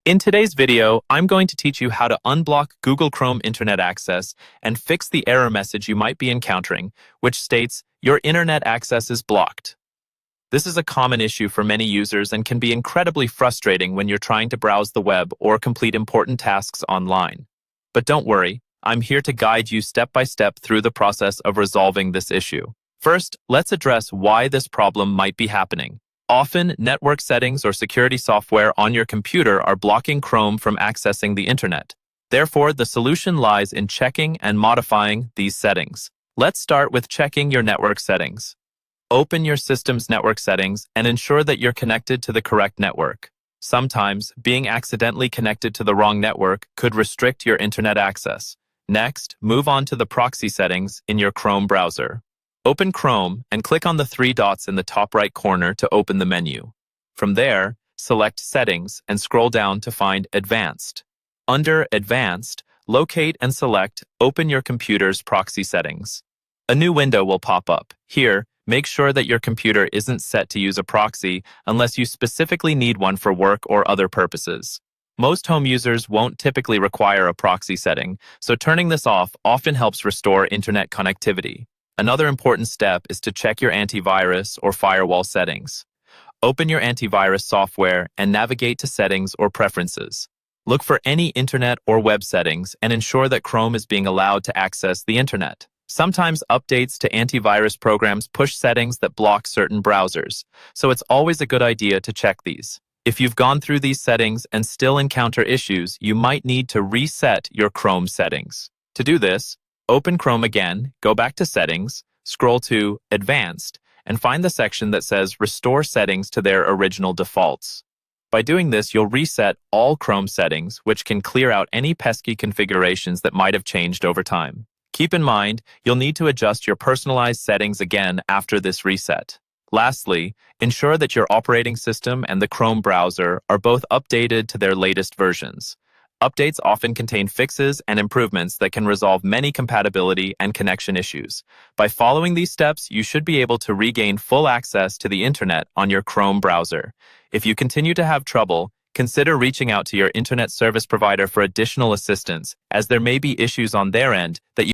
In today's video, I'm going to teach you how to unblock Google Chrome internet access and fix the error message you might be encountering, which states, "Your internet access is blocked." This is a common issue for many users and can be incredibly frustrating when you're trying to browse the web or complete important tasks online. But don't worry, I'm here to guide you step by step through the process of resolving this issue. First, let's address why this problem might be happening. Often, network settings or security software on your computer are blocking Chrome from accessing the internet. Therefore, the solution lies in checking and modifying these settings. Let's start with checking your network settings. Open your system's network settings and ensure that you're connected to the correct network. Sometimes, being accidentally connected to the wrong network could restrict your internet access. Next, move on to the proxy settings in your Chrome browser. Open Chrome and click on the three dots in the top right corner to open the menu. From there, select Settings and scroll down to find Advanced. Under Advanced, locate and select Open your computer's proxy settings. A new window will pop up. Here, make sure that your computer isn't set to use a proxy unless you specifically need one for work or other purposes. Most home users won't typically require a proxy setting, so turning this off often helps restore internet connectivity. Another important step is to check your antivirus or firewall settings. Open your antivirus software and navigate to Settings or Preferences. Look for any internet or web settings and ensure that Chrome is being allowed to access the internet. Sometimes updates to antivirus programs push settings that block certain browsers, so it's always a good idea to check these. If you've gone through these settings and still encounter issues, you might need to reset your Chrome settings. To do this, open Chrome again, go back to Settings, scroll to Advanced, and find the section that says Restore Settings to their original defaults. By doing this, you'll reset all Chrome settings, which can clear out any pesky configurations that might have changed over time. Keep in mind, you'll need to adjust your personalized settings again after this reset. Lastly, ensure that your operating system and the Chrome browser are both updated to their latest versions. Updates often contain fixes and improvements that can resolve many compatibility and connection issues. By following these steps, you should be able to regain full access to the internet on your Chrome browser. If you continue to have trouble, consider reaching out to your internet service provider for additional assistance, as there may be issues on their end that you